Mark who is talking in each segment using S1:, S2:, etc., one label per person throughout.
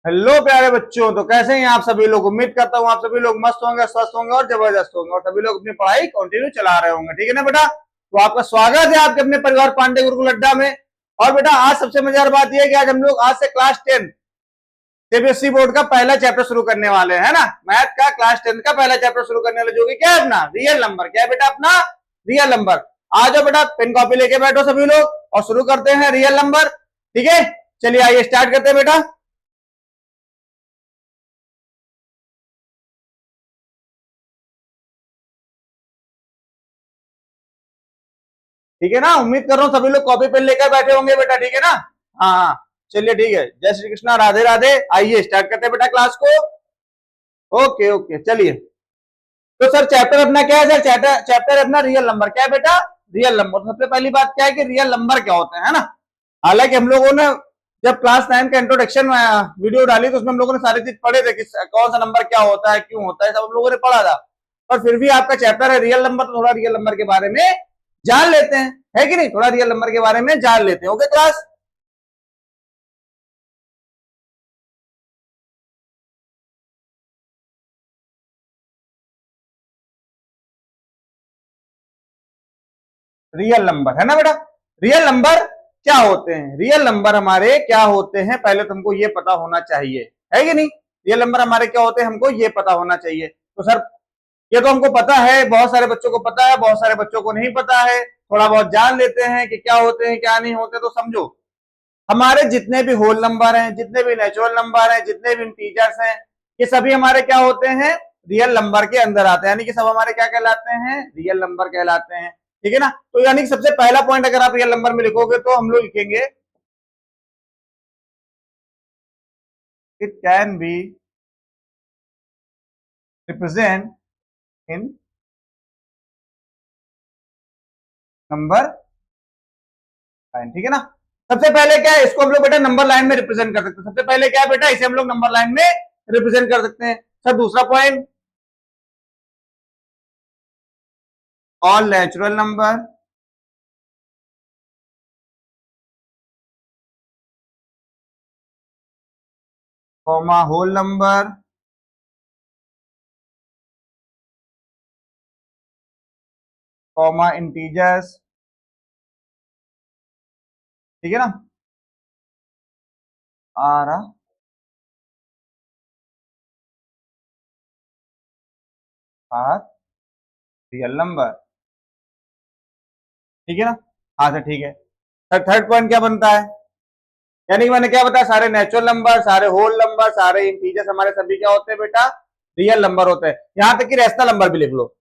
S1: Hello प्यारे बच्चों, तो कैसे हैं आप सभी लोग। उम्मीद करता हूँ आप सभी लोग मस्त होंगे, स्वस्थ होंगे और जबरदस्त होंगे और सभी लोग अपनी पढ़ाई कंटिन्यू चला रहे होंगे। ठीक है ना बेटा। तो आपका स्वागत है आपके अपने परिवार पांडे गुरुकुल अड्डा में। और बेटा आज सबसे मजेदार बात यह है कि आज हम लोग आज से क्लास 10 सीबीएसई बोर्ड का पहला चैप्टर शुरू करने वाले हैं ना। मैथ का क्लास 10 का पहला चैप्टर शुरू करने वाले, जो कि क्या है अपना रियल नंबर। क्या है बेटा अपना रियल नंबर। आ जाओ बेटा, पेन कॉपी लेके बैठो सभी लोग और शुरू करते हैं रियल नंबर। ठीक है, चलिए आइए स्टार्ट करते हैं बेटा। ठीक है ना, उम्मीद कर रहा हूँ सभी लोग कॉपी पेन लेकर बैठे होंगे बेटा। ठीक है ना। हाँ हाँ, चलिए ठीक है। जय श्री कृष्णा, राधे राधे। आइए स्टार्ट करते हैं बेटा क्लास को। ओके ओके चलिए। तो सर चैप्टर अपना क्या है सर? चैप्टर अपना रियल नंबर। क्या है बेटा? Real number. सबसे पहली बात क्या है कि रियल नंबर क्या होते हैं, है ना। हालांकि हम लोगों ने जब क्लास 9 का इंट्रोडक्शन वीडियो डाली तो उसमें हम लोगों ने सारी चीज पढ़े थे कि कौन सा नंबर क्या होता है, क्यों होता है, सब हम लोगों ने पढ़ा था। पर फिर भी आपका चैप्टर है रियल नंबर, तो थोड़ा रियल नंबर के बारे में जान लेते हैं, है कि नहीं। थोड़ा रियल नंबर के बारे में जान लेते हैं। Okay class. रियल नंबर है ना बेटा। रियल नंबर क्या होते हैं? रियल नंबर हमारे क्या होते हैं पहले तुमको ये पता होना चाहिए, है कि नहीं। रियल नंबर हमारे क्या होते हैं हमको ये पता होना चाहिए। तो सर ये तो हमको पता है, बहुत सारे बच्चों को पता है, बहुत सारे बच्चों को नहीं पता है। थोड़ा बहुत जान लेते हैं कि क्या होते हैं क्या नहीं होते। तो समझो, हमारे जितने भी होल नंबर हैं, जितने भी नेचुरल नंबर हैं, जितने भी इंटीजर्स हैं, ये सभी हमारे क्या होते हैं? रियल नंबर के अंदर आते हैं। यानी कि सब हमारे क्या कहलाते हैं? रियल नंबर कहलाते हैं। ठीक है ना। तो यानी कि सबसे पहला पॉइंट अगर आप रियल नंबर में लिखोगे तो हम लोग लिखेंगे it can be represent in number line. ठीक है ना। सबसे पहले क्या है, इसको हम लोग बेटा नंबर लाइन में रिप्रेजेंट कर सकते हैं। सबसे पहले क्या है बेटा, इसे हम लोग नंबर लाइन में रिप्रेजेंट कर सकते हैं। सर दूसरा point, all natural number comma whole number comma integers. ठीक है ना। आ रहा आर रियल नंबर। ठीक है ना। हाँ सर ठीक है। सर थर्ड पॉइंट क्या बनता है? यानी कि मैंने क्या बताया, सारे नेचुरल नंबर, सारे होल नंबर, सारे इंटीजर्स हमारे सभी क्या होते हैं बेटा? रियल नंबर होते हैं। यहां तक कि रैशनल नंबर भी लिख लो।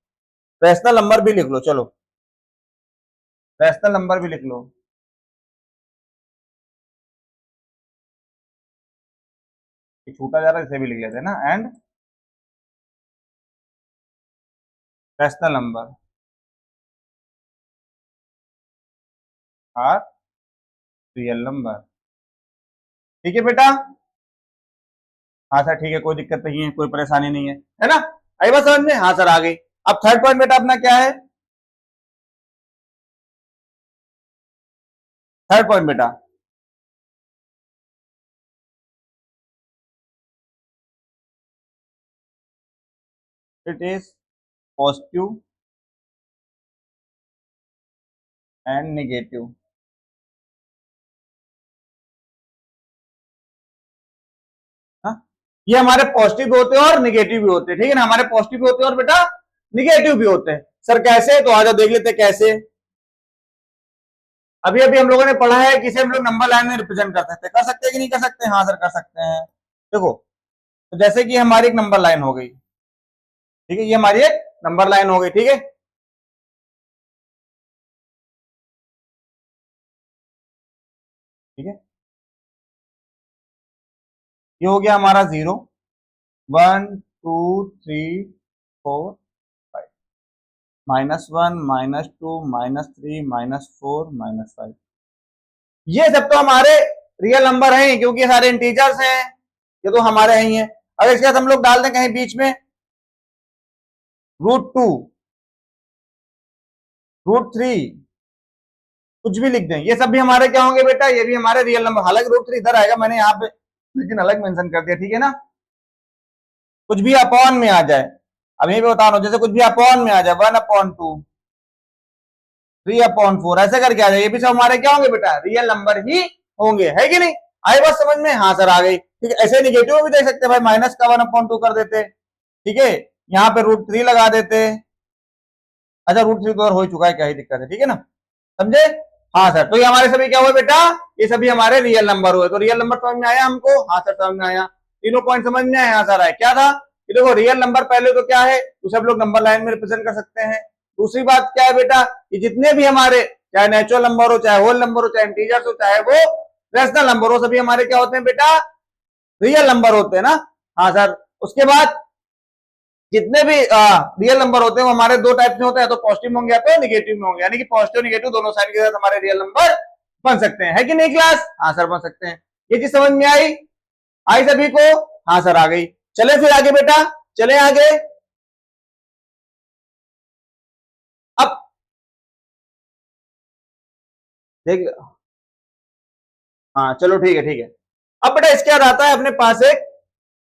S1: रैशनल नंबर भी लिख लो, चलो रैशनल नंबर भी लिख लो। छूटा जा रहा है, इसे भी लिख लेते हैं ना। And rational number are real number. ठीक है बेटा। हाँ सर ठीक है, कोई दिक्कत नहीं है, कोई परेशानी नहीं है ना। आई बात समझ में? हाँ सर आ गई। अब थर्ड पॉइंट बेटा अपना क्या है? थर्ड पॉइंट बेटा, it is positive and negative. हाँ, ये हमारे पॉजिटिव भी होते हैं और निगेटिव भी होते हैं। ठीक है ना, हमारे पॉजिटिव भी होते हैं और बेटा निगेटिव भी होते हैं। सर कैसे? तो आज देख लेते हैं कैसे। अभी अभी हम लोगों ने पढ़ा है कि इसे हम लोग नंबर लाइन में रिप्रेजेंट कर सकते हैं। कर सकते हैं कि नहीं कर सकते? हाँ सर कर सकते हैं। देखो, तो जैसे कि हमारी एक नंबर लाइन हो गई। ठीक है, ये हमारी एक नंबर लाइन हो गई। ठीक है। ठीक है, ये हो गया हमारा 0 1 2 3 4 5, -1 -2 -3 -4 -5। ये सब तो हमारे रियल नंबर हैं क्योंकि ये सारे इंटीजर्स हैं। ये तो हमारे ही हैं। अगर इसके साथ हम लोग डाल दें कहीं बीच में √2 √3 कुछ भी लिख दें, ये सब भी हमारे क्या होंगे बेटा? ये भी हमारे रियल नंबर। हालांकि √3 इधर आएगा, मैंने यहाँ पे लेकिन अलग मेंशन कर दिया, ठीक है ना। कुछ भी अपॉन में आ जाए, अब यही पे बता रहा हूं, जैसे कुछ भी अपॉन में आ जाए 1/2, 3/4, ऐसे करके आ जाए, ये भी सब हमारे क्या होंगे बेटा, रियल नंबर ही होंगे, है कि नहीं। आई बात समझ में, हाँ सर आ गई, ठीक है। ऐसे निगेटिव भी देख सकते हैं भाई, माइनस का 1/2 कर देते, ठीक है, यहाँ पे √3 लगा देते। अच्छा √3 तो और हो चुका है, क्या ही दिक्कत है, ठीक है ना, समझे। हाँ सर, तो ये हमारे सभी क्या हुए बेटा, ये सभी हमारे रियल नंबर हुए। तो रियल नंबर समझ में आया हमको, हाँ सर समझ में आया, तीनों पॉइंट समझ में आया। हाँ सर आया, क्या था कि देखो रियल नंबर पहले तो क्या है, तो सब लोग नंबर लाइन में रिप्रेजेंट कर सकते हैं। दूसरी बात क्या है बेटा, कि जितने भी हमारे चाहे नेचुरल नंबर हो, चाहे होल नंबर हो, चाहे इंटीजर्स हो, चाहे वो रेशनल नंबर हो, सभी हमारे क्या होते हैं बेटा, रियल नंबर होते हैं ना। हाँ सर, उसके बाद जितने भी रियल नंबर होते हैं वो हमारे दो टाइप में होते हैं, तो पॉजिटिव होंगे या तो निगेटिव में होंगे, यानी कि पॉजिटिव निगेटिव दोनों साइड के साथ हमारे रियल नंबर बन सकते हैं, है कि नहीं क्लास। हाँ सर बन सकते हैं, ये चीज समझ में आई, आई सभी को। हाँ सर आ गई, चले फिर आगे बेटा, चले आगे। अब देख, हाँ चलो ठीक है ठीक है। अब बेटा इसके बाद आता है अपने पास एक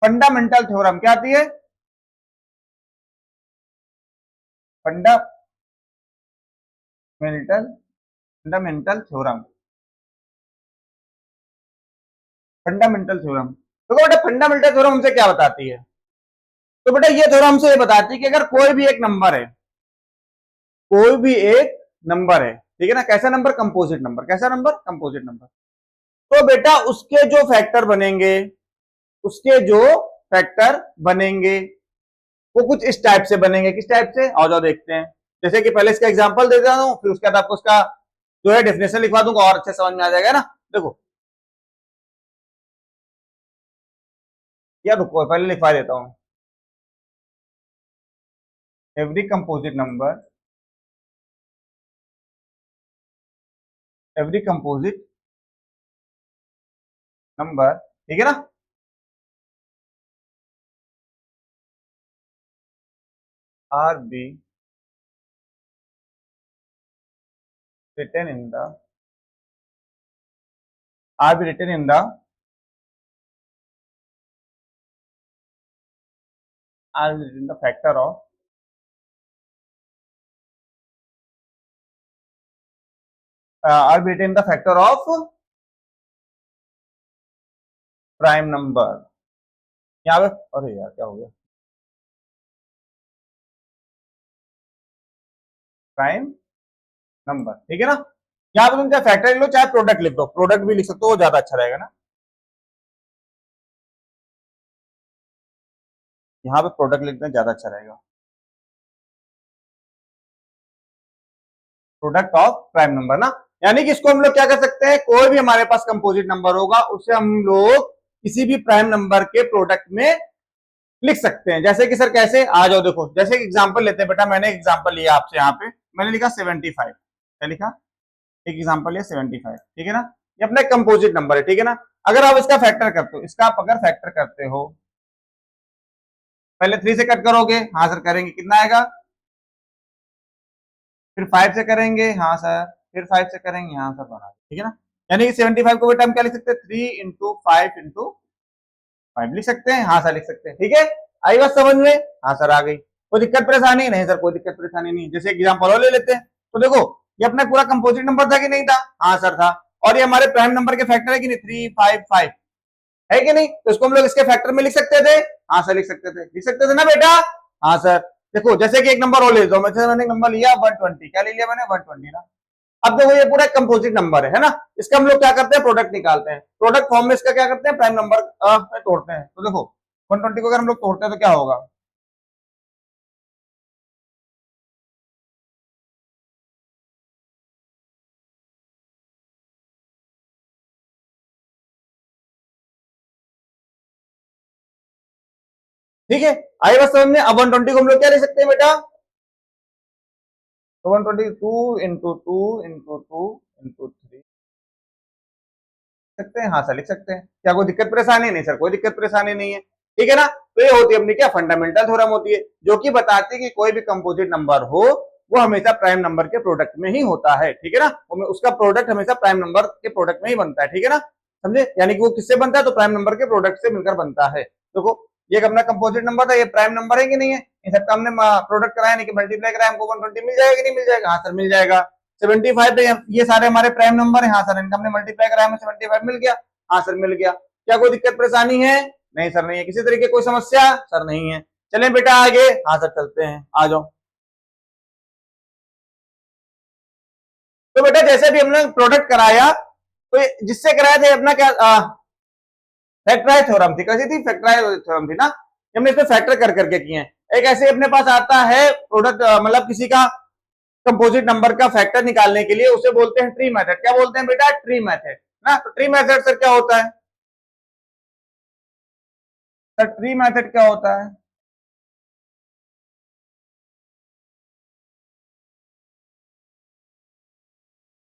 S1: फंडामेंटल थ्योरम, क्या आती है, fundamental fundamental theorem, fundamental theorem. तो बेटा फंडामेंटल थ्योरम हमसे क्या बताती है, तो बेटा ये थ्योरम हमसे ये बताती है कि अगर कोई भी एक नंबर है, कोई भी एक नंबर है, ठीक है ना, कैसा नंबर, कंपोजिट नंबर, कैसा नंबर, कंपोजिट नंबर, तो बेटा उसके जो फैक्टर बनेंगे, उसके जो फैक्टर बनेंगे वो कुछ इस टाइप से बनेंगे, किस टाइप से, आओ जाओ देखते हैं। जैसे कि पहले इसका एग्जांपल दे देता हूं, फिर उसके बाद आपको उसका जो है डेफिनेशन लिखवा दूंगा और अच्छे समझ में आ जाएगा ना। देखो या रुको पहले लिखवा देता हूं, every composite number, every composite number, ठीक है ना, are be written in the are be written in the are be written in the factor of are be written in the factor of prime number. यहाँ पे अरे यार क्या हो गया, प्राइम नंबर, ठीक है ना। यहाँ पे तुम चाहे फैक्टर लिख लो चाहे प्रोडक्ट लिख दो, प्रोडक्ट भी लिख सकते हो, वो ज्यादा अच्छा रहेगा ना। यहाँ पे प्रोडक्ट लिखना ज्यादा अच्छा रहेगा, प्रोडक्ट ऑफ प्राइम नंबर ना, यानी कि इसको हम लोग क्या कर सकते हैं, कोई भी हमारे पास कंपोजिट नंबर होगा उसे हम लोग किसी भी प्राइम नंबर के प्रोडक्ट में लिख सकते हैं। जैसे कि सर कैसे, आ जाओ देखो, जैसे एग्जांपल लेते हैं बेटा, मैंने एग्जांपल लिया आपसे, यहाँ पे मैंने लिखा 75, क्या लिखा, एक एग्जांपल लिया 75, ठीक है ना, ये अपना कंपोजिट नंबर है, ठीक है ना। अगर आप इसका फैक्टर करते हो, इसका आप अगर फैक्टर करते हो, पहले 3 से कट करोगे, हाँ सर करेंगे, कितना आएगा, फिर 5 से करेंगे, हाँ सर, फिर 5 से करेंगे, हाँ सर बना, ठीक है ना। यानी कि 75 को बेटा हम क्या लिख सकते हैं, 3 × 5 × 5 लिख सकते हैं, हाँ सर लिख सकते हैं, ठीक है। आई बात समझ में, हाँ सर आ गई, कोई दिक्कत परेशानी नहीं सर, कोई दिक्कत परेशानी नहीं। जैसे एग्जाम्पल और ले लेते हैं, तो देखो ये अपना पूरा कंपोजिट नंबर था कि नहीं था, हाँ सर था, और ये हमारे प्राइम नंबर के फैक्टर है कि नहीं, 355 है कि नहीं, तो इसको हम लोग इसके फैक्टर में लिख सकते थे, हाँ सर लिख सकते थे, लिख सकते थे ना बेटा। हाँ सर, देखो जैसे कि एक नंबर और ले लो, मैंने नंबर लिया 120, क्या ले लिया मैंने, 120 ना। अब देखो ये पूरा कंपोजिट नंबर है ना, इसका हम लोग क्या करते हैं, प्रोडक्ट निकालते हैं, प्रोडक्ट फॉर्म में इसका क्या करते हैं, प्राइम नंबर में तोड़ते हैं। तो देखो 120 को अगर हम लोग तोड़ते हैं तो क्या होगा, ठीक है। आई बात समझ में, अब 120 को हम लोग क्या ले सकते हैं बेटा, तो 120 2 × 2 × 2 × 3 सकते हैं, हाँ सर लिख सकते हैं, क्या कोई दिक्कत परेशानी नहीं सर, कोई दिक्कत परेशानी नहीं है, ठीक है ना। तो ये होती है अपनी क्या, फंडामेंटल थ्योरम होती है, जो कि बताती है कि कोई भी कंपोजिट नंबर हो वो हमेशा प्राइम नंबर के प्रोडक्ट में ही होता है, ठीक है ना, उसका प्रोडक्ट हमेशा प्राइम नंबर के प्रोडक्ट में ही बनता है, ठीक है ना। समझे, यानी कि वो किससे बनता है, तो प्राइम नंबर के प्रोडक्ट से मिलकर बनता है। देखो ये अपना कंपोजिट नंबर था, ये प्राइम नंबर है कि नहीं है, इन सबका हमने प्रोडक्ट कराया नहीं कि मल्टीप्लाई कराया, हमको 120 मिल जाएगा कि नहीं मिल जाएगा, हाँ सर मिल जाएगा। 75 ये सारे हमारे प्राइम नंबर है, हाँ सर इनका हमने मल्टीप्लाई कराया, हमें 75 मिल गया, हाँ सर मिल गया। क्या कोई दिक्कत परेशानी है, नहीं सर नहीं है, किसी तरीके कोई समस्या सर नहीं है। चलें बेटा आगे, हाँ सर चलते हैं, आ जाओ। तो बेटा जैसे भी हमने प्रोडक्ट कराया, तो जिससे कराया था अपना क्या फैक्टराइज थ्योरम थी, कैसी थी, फैक्टराइज थ्योरम थी ना, हमने इसमें फैक्टर कर करके किए हैं। एक ऐसे अपने पास आता है प्रोडक्ट, मतलब किसी का कंपोजिट नंबर का फैक्टर निकालने के लिए, उसे बोलते हैं ट्री मेथड। क्या बोलते हैं बेटा, ट्री मेथड ना। तो ट्री मेथड सर क्या होता है, सर ट्री मेथड क्या होता है,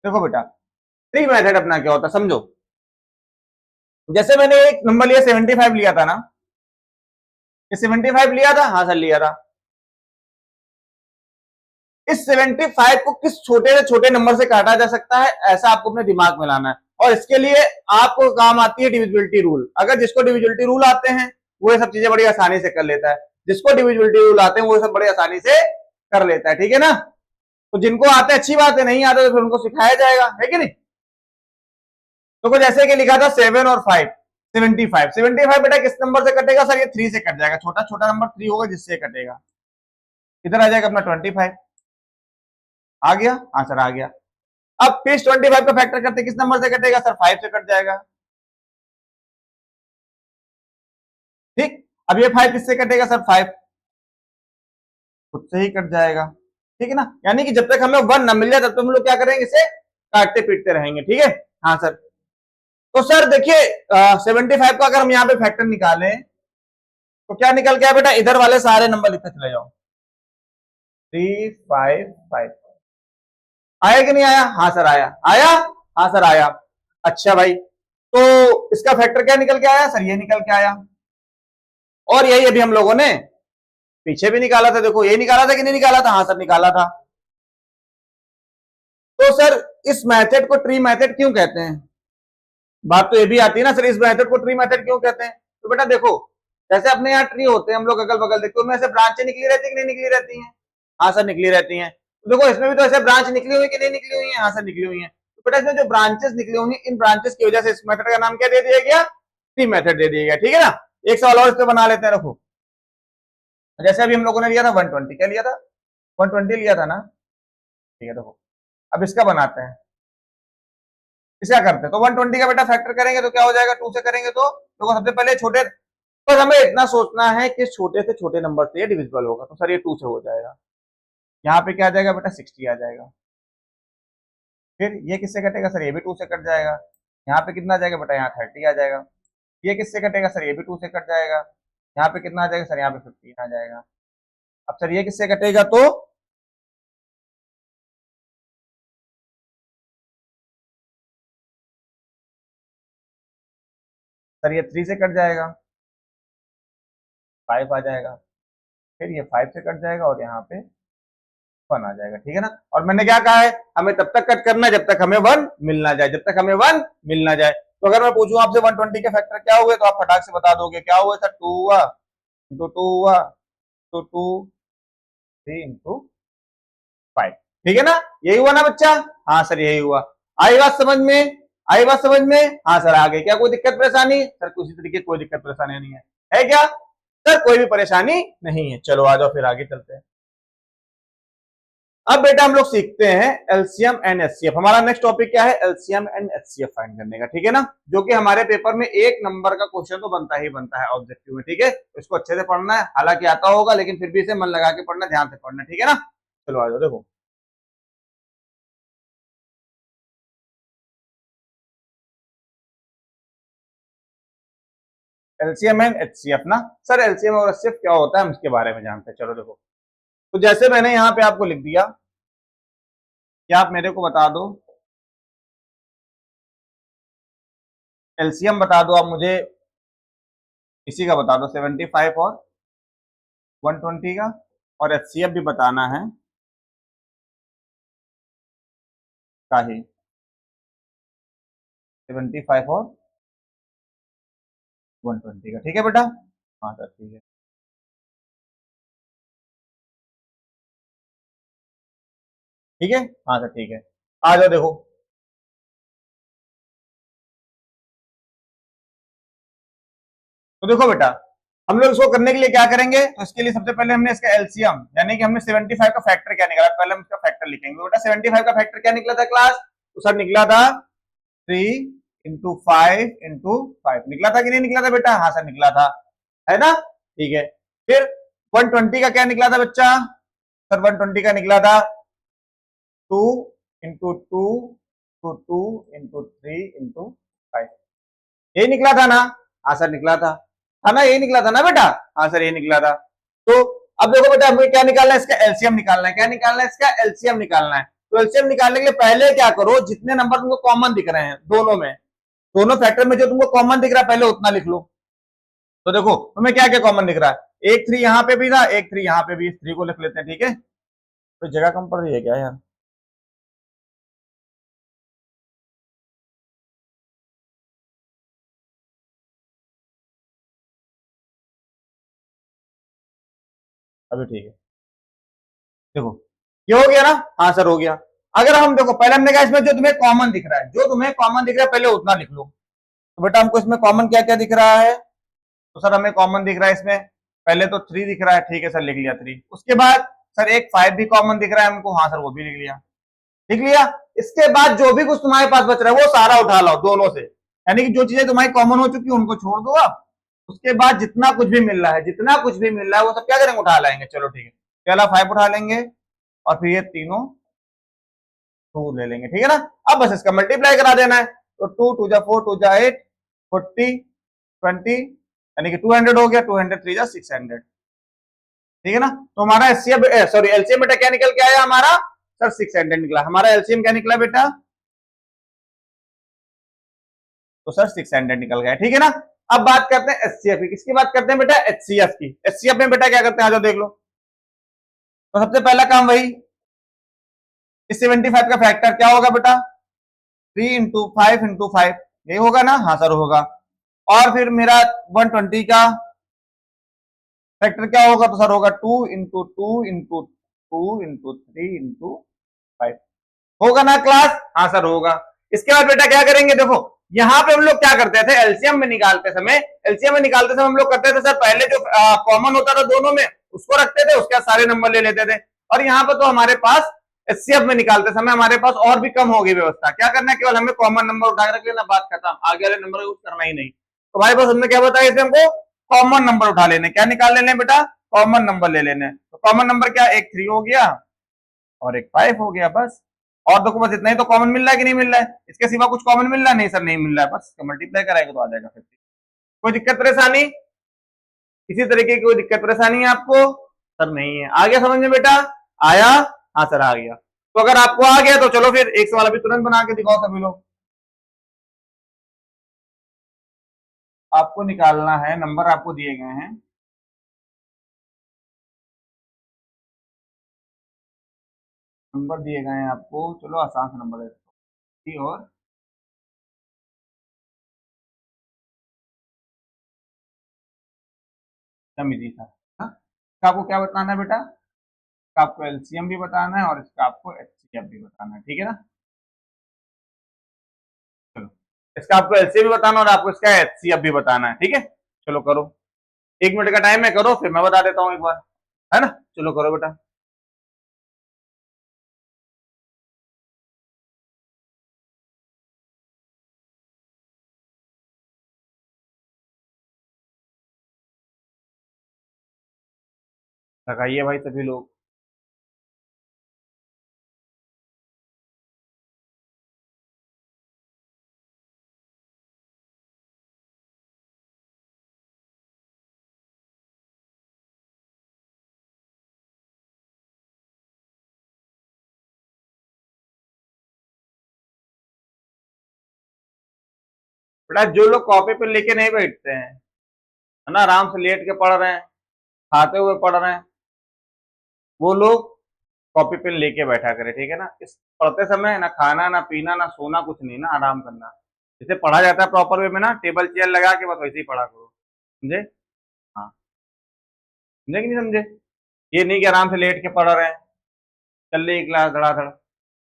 S1: देखो बेटा ट्री मेथड अपना क्या होता है समझो। जैसे मैंने एक नंबर लिया 75 लिया था ना, ये 75 लिया था, हाँ सर लिया था। इस 75 को किस छोटे से छोटे नंबर से काटा जा सकता है, ऐसा आपको अपने दिमाग में लाना है। और इसके लिए आपको काम आती है डिविजिबिलिटी रूल। अगर जिसको डिविजिबिलिटी रूल आते हैं वो ये सब चीजें बड़ी आसानी से कर लेता है, जिसको डिविजिबिलिटी रूल आते हैं वो सब बड़ी आसानी से कर लेता है, ठीक है ना। तो जिनको आते हैं अच्छी बात है, नहीं आते तो फिर उनको सिखाया जाएगा, है कि नहीं। तो कुछ ऐसे कि लिखा था 7 और 5, 75। 75 बेटा किस नंबर से कटेगा सर, ये 3 से कट जाएगा, छोटा छोटा नंबर 3 होगा जिससे कटेगा, इधर आ जाएगा अपना 25। आ गया, हाँ सर आ गया। अब फिर 25 का फैक्टर करते किस नंबर से कटेगा सर, 5 से कट जाएगा, ठीक। अब ये 5 किससे कटेगा सर, 5 खुद से ही कट जाएगा, ठीक है ना। यानी कि जब तक हमें 1 न मिल जाए तब तक हम लोग क्या करेंगे, इसे काटते पीटते रहेंगे, ठीक है। हाँ सर, तो सर देखिए 75 का अगर हम यहाँ पे फैक्टर निकालें तो क्या निकल गया बेटा, इधर वाले सारे नंबर लिखते चले जाओ, 355 आया कि नहीं आया, हाँ सर आया, आया, हाँ सर आया। अच्छा भाई, तो इसका फैक्टर क्या निकल के आया सर, ये निकल के आया। और यही अभी हम लोगों ने पीछे भी निकाला था, देखो ये निकाला था कि नहीं निकाला था, हाँ सर निकाला था। तो सर इस मेथड को ट्री मेथड क्यों कहते हैं, बात तो ये भी आती है ना सर, इस मेथड को ट्री मेथड क्यों कहते हैं। तो बेटा देखो जैसे अपने यहाँ ट्री होते हैं, हम लोग अगल बगल देखते हैं, उनमें से ब्रांचें निकली रहती है कि नहीं निकली रहती हैं, हाँ सर निकली रहती हैं। तो देखो इसमें भी तो ऐसे ब्रांच निकली हुई कि नहीं निकली हुई है, हाँ सर निकली हुई है। तो बेटा इसमें जो ब्रांचेस निकली हुई इन ब्रांचेस की वजह से इस मेथड का नाम क्या दे दिया गया, ट्री मेथड दे दिया गया, ठीक है ना। एक सवाल और इस पे बना लेते हैं, रखो। जैसे अभी हम लोगों ने लिया था 120, क्या लिया था, 120 लिया था ना, ठीक है। देखो अब इसका बनाते हैं, इसका करते हैं। तो 120 का बेटा फैक्टर करेंगे तो क्या हो जाएगा, 2 से करेंगे तो देखो सबसे पहले छोटे, बस हमें इतना सोचना है कि छोटे से छोटे नंबर से ये डिविजिबल होगा, तो सर ये 2 से हो जाएगा। यहाँ पे क्या आ जाएगा बेटा, 60 आ जाएगा। फिर ये किससे कटेगा सर, ये भी 2 से कट जाएगा। यहाँ पे कितना आ जाएगा बेटा, यहाँ 30 आ जाएगा। ये किससे कटेगा सर, ये भी 2 से कट जाएगा। यहाँ पे कितना आ जाएगा सर, यहाँ पे 15 आ जाएगा। अब सर ये किससे कटेगा, तो सर ये 3 से कट जाएगा, 5 आ जाएगा। फिर ये 5 से कट जाएगा और यहाँ पे 1 आ जाएगा, ठीक है ना। और मैंने क्या कहा है, हमें तब तक कट करना है जब तक हमें 1 मिल ना जाए, जब तक हमें 1 मिल ना जाए। तो अगर मैं पूछूं आपसे 120 के फैक्टर क्या हुए, तो आप फटाक से बता दोगे, क्या हुआ सर, 2 हुआ, इंटू 2 हुआ, तो 2 3 इंटू 5, ठीक है ना। यही हुआ ना बच्चा, हाँ सर यही हुआ। आई बात समझ में, आई बात समझ में, हाँ सर आगे क्या कोई दिक्कत परेशानी सर, किसी तरीके कोई दिक्कत परेशानी नहीं है क्या सर, कोई भी परेशानी नहीं है। चलो आ जाओ फिर आगे चलते हैं। अब बेटा हम लोग सीखते हैं एलसीएम एंड एचसीएफ। हमारा नेक्स्ट टॉपिक क्या है, एलसीएम एंड एचसीएफ फाइंड करने का, ठीक है ना। जो कि हमारे पेपर में 1 नंबर का क्वेश्चन तो बनता ही बनता है ऑब्जेक्टिव में, ठीक है। इसको अच्छे से पढ़ना है, हालांकि आता होगा लेकिन फिर भी इसे मन लगा के पढ़ना, ध्यान से पढ़ना, ठीक है ना। चलो आ जाओ, देखो एलसीएम एंड एचसीएफ ना। सर एलसीएम और एचसीएफ क्या होता है, हम इसके बारे में जानते हैं, चलो देखो। तो जैसे मैंने यहाँ पे आपको लिख दिया कि आप मेरे को बता दो, एलसीएम बता दो आप मुझे, इसी का बता दो 75 और 120 का, और एचसीएफ भी बताना है का ही 75 और 120 का, ठीक है बेटा। हाँ सर ठीक है। ठीक है, हाँ सर ठीक है। आ जाओ देखो। तो देखो बेटा, हम लोग इसको करने के लिए क्या करेंगे, तो इसके लिए सबसे पहले हमने इसका एलसीएम यानी कि हमने 75 का फैक्टर क्या निकाला, पहले हम इसका फैक्टर लिखेंगे। तो बेटा 75 का फैक्टर क्या निकला था क्लास, तो सर निकला था 3 × 5 × 5 निकला था कि नहीं निकला था बेटा, हाँ सर निकला था, है ना। ठीक है, फिर 120 का क्या निकला था बच्चा, सर 120 का निकला था 2 × 2 × 2 × 3 × 5, यही निकला था ना, हाँ सर निकला था ना, यही निकला था ना बेटा, हाँ सर यही निकला था। तो अब देखो बेटा, हमें क्या निकालना है, इसका एलसीएम निकालना है। क्या निकालना है, इसका एलसीएम निकालना है। तो एलसीएम निकालने के लिए पहले क्या करो, जितने नंबर तुमको कॉमन दिख रहे हैं दोनों में, दोनों फैक्टर में जो तुमको कॉमन दिख रहा है पहले उतना लिख लो। तो देखो तुम्हें क्या क्या कॉमन दिख रहा है, एक 3 यहाँ पे भी था, एक 3 यहाँ पे भी, 3 को लिख लेते हैं, ठीक है। तो जगह कम पड़ रही है क्या यार, अभी ठीक है। देखो ये हो गया ना, हाँ सर हो गया। अगर हम देखो पहले हमने कहा इसमें जो तुम्हें कॉमन दिख रहा है, जो तुम्हें कॉमन दिख रहा है पहले उतना लिख लो। तो बेटा हमको इसमें कॉमन क्या क्या दिख रहा है, तो सर हमें कॉमन दिख रहा है इसमें, पहले तो 3 दिख रहा है, ठीक है सर लिख लिया 3। उसके बाद सर एक 5 भी कॉमन दिख रहा है हमको, हाँ सर वो भी लिख लिया, लिख लिया। इसके बाद जो भी कुछ तुम्हारे पास बच रहा है वो सारा उठा लो दोनों से, यानी कि जो चीजें तुम्हारी कॉमन हो चुकी है उनको छोड़ दो आप। उसके बाद जितना कुछ भी मिल रहा है, जितना कुछ भी मिल रहा है वो सब क्या करेंगे, उठा लाएंगे। चलो ठीक है, पहला 5 उठा लेंगे और फिर ये तीनों 2 ले लेंगे, ठीक है ना। अब बस इसका मल्टीप्लाई करा देना है, तो 2 × 2 = 4, 2 × 8, 40, 20, यानी कि 200 हो गया, 200 3 × 600, ठीक है ना। तो हमारा एचसीएफ सॉरी एलसीएम बेटा क्या निकल के आया हमारा, सर 600 निकला हमारा एलसीएम, क्या निकला बेटा, तो सर 600 निकल गया, ठीक है ना। अब बात करते हैं एचसीएफ की, किसकी बात करते हैं बेटा, एचसीएफ की। एचसीएफ में बेटा क्या करते हैं, आ जाओ देख लो। तो सबसे पहला काम वही, इस 75 का फैक्टर क्या होगा बेटा, 3 × 5 × 5, यही होगा ना, हाँ सर होगा। और फिर मेरा 120 का फैक्टर क्या होगा, तो सर होगा 2 × 2 × 2 × 3 × 5, होगा ना क्लास, हाँ सर होगा। इसके बाद बेटा क्या करेंगे, देखो यहाँ पे हम लोग क्या करते थे, एलसीएम में निकालते समय, एलसीएम में निकालते समय हम लोग करते थे सर, पहले जो कॉमन होता था दोनों में उसको रखते थे, उसके सारे नंबर ले लेते थे। और यहाँ पर तो हमारे पास एचसीएफ में निकालते समय हमारे पास और भी कम होगी व्यवस्था, क्या करना है, केवल हमें कॉमन नंबर उठा रख लेना, बात खत्म, आगे वाले नंबर का यूज करना ही नहीं। तो भाई बस हमने क्या बताया इसमें, हमको कॉमन नंबर उठा लेने, क्या निकाल लेने बेटा, कॉमन नंबर ले लेने। तो कॉमन नंबर क्या, एक 3 हो गया और एक 5 हो गया, बस। और देखो बस इतना ही तो कॉमन मिल रहा है कि नहीं मिल रहा है, इसके सिवा कुछ कॉमन मिल रहा है, नहीं सर नहीं मिल रहा है, बस मल्टीप्लाई कराएगा तो आ जाएगा 50। कोई दिक्कत परेशानी, किसी तरीके की कोई दिक्कत परेशानी है आपको, सर नहीं है, आ गया समझ में बेटा, आया, हाँ सर आ गया। तो अगर आपको आ गया तो चलो फिर एक सवाल अभी तुरंत बना के दिखाओ सभी लोग। आपको निकालना है, नंबर आपको दिए गए हैं, नंबर दिए गए हैं आपको, चलो आसान सा नंबर है, और इजी था, हाँ? इसका आपको क्या बताना है बेटा, इसका आपको एलसीएम भी बताना है और इसका आपको एचसीएफ भी बताना है, ठीक है ना। चलो इसका आपको एलसीएम भी बताना और आपको इसका एचसीएफ भी बताना है, ठीक है। चलो करो, 1 मिनट का टाइम है, करो फिर मैं बता देता हूँ एक बार, है ना। चलो करो बेटा। लगाइए भाई सभी लोग। बेटा जो लोग कॉपी पे लेके नहीं बैठते हैं, है ना, आराम से लेट के पढ़ रहे हैं, खाते हुए पढ़ रहे हैं, वो लोग कॉपी पेन लेके बैठा करें, ठीक है ना। इस पढ़ते समय ना खाना ना पीना ना सोना, कुछ नहीं ना, आराम करना, जैसे पढ़ा जाता है प्रॉपर वे में ना, टेबल चेयर लगा के बस वैसे ही पढ़ा करो। समझे? हाँ, समझे कि नहीं समझे? ये नहीं कि आराम से लेट के पढ़ रहे हैं, चल रही क्लास धड़ाधड़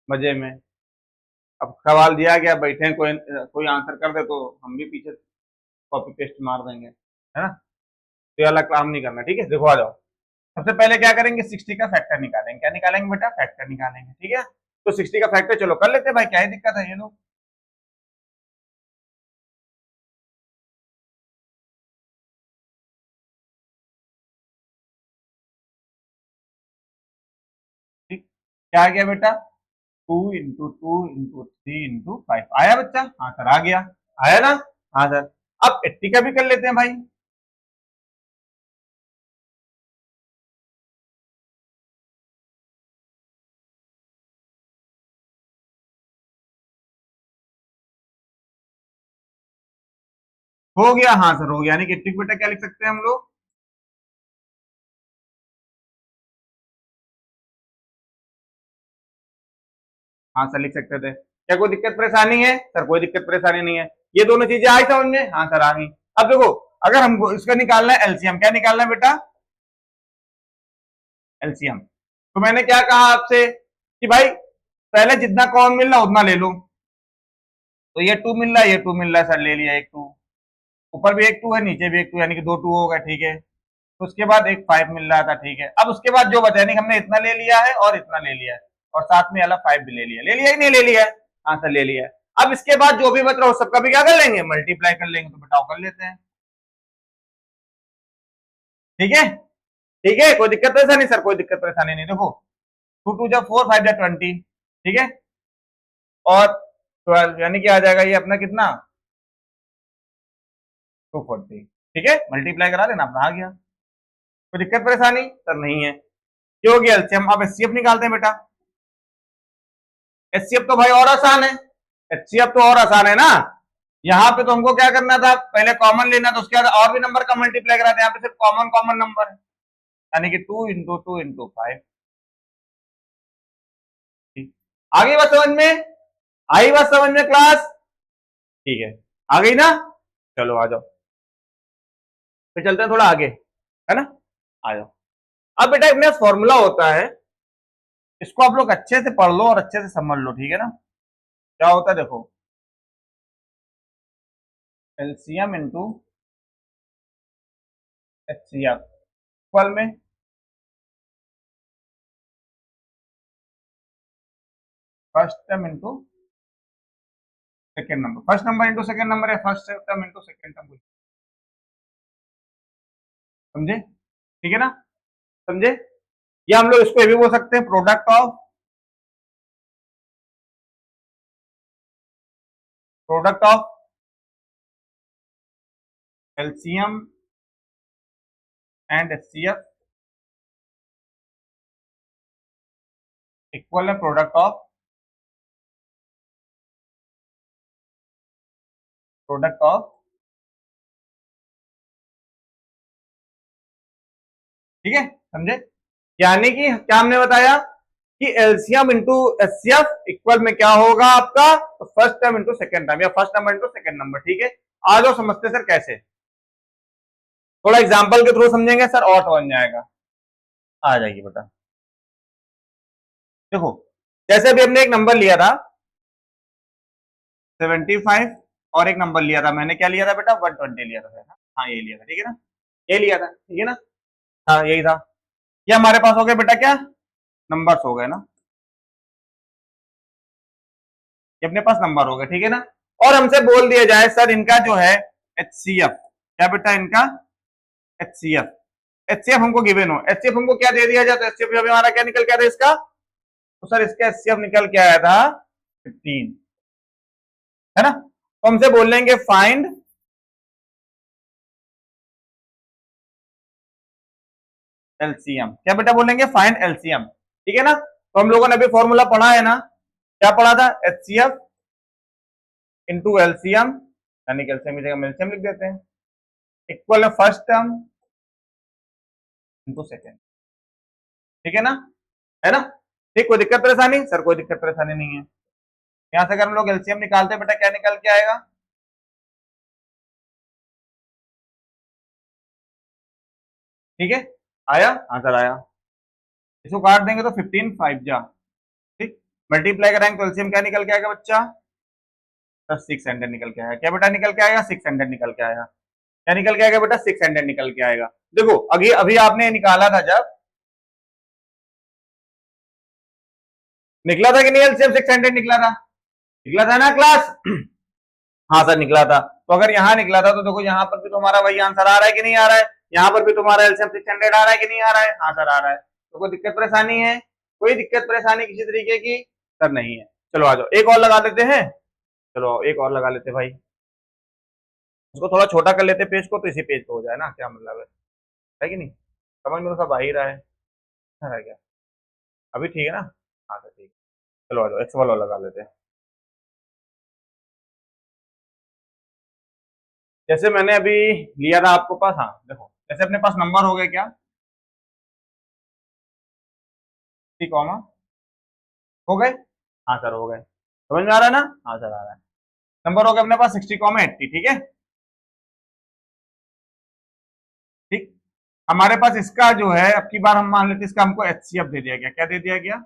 S1: मजे में। अब सवाल दिया गया, बैठे हैं, कोई कोई आंसर कर दे तो हम भी पीछे कॉपी पेस्ट मार देंगे, है ना? तो ये वाला काम नहीं करना, ठीक है? देखो आ जाओ। सबसे पहले क्या करेंगे, 60 का फैक्टर निकालेंगे। क्या निकालेंगे बेटा? फैक्टर निकालेंगे, ठीक है? तो 60 का फैक्टर चलो कर लेते हैं भाई, क्या ही दिक्कत है, ये लोग। ठीक, क्या आ गया बेटा? 2 × 2 × 3 × 5 आया बच्चा? हाँ सर आ गया। आया ना? हाँ सर। अब 80 का भी कर लेते हैं भाई। हो गया, हाँ सर हो गया। यानी कि 80 बेटा क्या लिख सकते हैं हम लोग? हाँ सर लिख सकते थे। क्या कोई दिक्कत परेशानी है? सर कोई दिक्कत परेशानी नहीं है। ये दोनों चीजें आई समझ में? हाँ सर आ गई। अब देखो, अगर हमको इसका निकालना है एलसीएम, क्या निकालना है बेटा? एलसीएम। तो मैंने क्या कहा आपसे कि भाई पहले जितना कॉमन मिल रहा है उतना ले लो। तो ये 2 मिल रहा है, ये 2 मिल रहा है सर, ले लिया एक 2। ऊपर भी एक 2 है, नीचे भी एक 2, यानी कि 2 2 हो गए, ठीक है? तो उसके बाद एक 5 मिल रहा था, ठीक है? अब उसके बाद जो बचा, यानी कि हमने इतना ले लिया है और इतना ले लिया है, और साथ में वाला 5 भी ले लिया। ले लिया ही नहीं ले लिया है? हाँ सर ले लिया है। अब इसके बाद जो भी बच रहा है उस सबका भी क्या कर लेंगे? मल्टीप्लाई कर लेंगे। तो बताओ कर लेते हैं, ठीक है? ठीक है, कोई दिक्कत परेशानी? सर कोई दिक्कत परेशानी नहीं। देखो 2 2 जा 4, 5 जा 20, ठीक है? और 12 यानी कि आ जाएगा ये अपना कितना? 240, ठीक है? मल्टीप्लाई करा देना, अपना आ गया। कोई दिक्कत परेशानी? सर नहीं है। क्यों हो गया एलसीएम? अब एचसीएफ निकालते हैं बेटा। एचसीएफ तो भाई और आसान है। एचसीएफ तो और आसान है ना। यहाँ पे तो हमको क्या करना था, पहले कॉमन लेना था, उसके बाद और भी नंबर का मल्टीप्लाई करा था। यहाँ पे सिर्फ कॉमन कॉमन नंबर है, यानी कि 2 × 2 × 5। आ गई बात समझ में? आई बात समझ में क्लास? ठीक है, आ गई ना? चलो आ जाओ, फिर चलते हैं थोड़ा आगे, है ना? आ जाओ। अब बेटा एक नया फॉर्मूला होता है, इसको आप लोग अच्छे से पढ़ लो और अच्छे से समझ लो, ठीक है ना? क्या होता है देखो, एलसीएम इंटू एचसीएफ इक्वल में first term into second number. First number into second number है, first term into second term. समझे? ठीक है ना? समझे? या हम लोग इसको ये भी बोल सकते हैं, product of LCM and HCF equal है प्रोडक्ट ऑफ, ठीक है? समझे? यानी कि क्या हमने बताया कि एलसीएम इंटू एचसीएफ इक्वल में क्या होगा आपका? तो first term into second term, या first number into second number, ठीक है? आ जाओ समझते सर कैसे। थोड़ा एग्जांपल के थ्रू समझेंगे सर और समझ में आएगा। आ जाएगी बेटा। देखो, जैसे अभी हमने एक नंबर लिया था 75, और एक नंबर लिया था, मैंने क्या लिया था बेटा? 120 लिया था। हाँ ये लिया था, ठीक है ना? ये लिया था, ठीक है ना? हाँ यही था। ये हमारे पास हो गया बेटा, क्या नंबर्स हो गए ना? ये अपने पास नंबर हो गए, ठीक है ना? और हमसे बोल दिया जाए सर इनका जो है एचसीएफ, क्या बेटा इनका? एचसीएफ। एचसीएफ हमको गिवन हो, एचसीएफ हमको क्या दे दिया जाए? तो एचसीएफ हमारा क्या निकल के आया था इसका? तो सर इसका एचसीएफ निकल के आया था 15, है ना? तो हमसे बोल लेंगे फाइंड एलसीएम। क्या बेटा बोलेंगे? फाइंड एलसीएम, ठीक है ना? तो हम लोगों ने अभी फॉर्मूला पढ़ा है ना, क्या पढ़ा था? एचसीएफ इंटू एलसीएम, यानी कि एलसीएम की जगह एलसीएम लिख देते हैं, इक्वल है फर्स्ट टर्म इंटू सेकेंड, ठीक है ना? है ना? ठीक, कोई दिक्कत परेशानी? सर कोई दिक्कत परेशानी नहीं है। यहां से अगर हम लोग एलसीएम निकालते हैं बेटा, क्या निकल के आएगा? ठीक है, आया आंसर आया। इसको काट देंगे तो 15 5 जा, ठीक, मल्टीप्लाई कराएंगे तो एलसीएम क्या निकल के आएगा बच्चा, तो 600 निकल के आएगा। क्या बेटा निकल के आएगा, 600 निकल के आएगा। क्या निकल के आएगा बेटा, 600 निकल के आएगा। देखो अभी अभी आपने निकाला था, जब निकला था कि नहीं एलसीएम 600 निकला था, निकला था ना क्लास। हाँ सर निकला था। तो अगर यहाँ निकला था तो देखो यहाँ पर भी तुम्हारा वही आंसर आ रहा है कि नहीं आ रहा है, यहाँ पर भी तुम्हारा एलसीएम 600 आ रहा है कि नहीं आ रहा है, हाँ सर आ रहा है। तो कोई दिक्कत परेशानी है, कोई दिक्कत परेशानी किसी तरीके की सर नहीं है। चलो आ जाओ एक और लगा देते हैं, चलो एक और लगा लेते भाई, उसको थोड़ा छोटा कर लेते पेज को, तो इसी पेज पे हो जाए ना, क्या मतलब है कि नहीं, समझ में तो सब आ ही रहा है क्या, अभी ठीक है ना, हाँ सर ठीक है। चलो आ जाओ एक्स वाला लगा लेते हैं। जैसे मैंने अभी लिया था आपको पास, हाँ देखो जैसे अपने पास नंबर हो गए क्या, सी कॉमा हो गए, हाँ सर हो गए, समझ में आ रहा है ना, हाँ सर आ रहा है। नंबर हो गए अपने पास 60 कॉमा 80, ठीक है, ठीक। हमारे पास इसका जो है, अब की बार हम मान लेते इसका हमको एचसीएफ दे दिया गया, क्या दे दिया गया,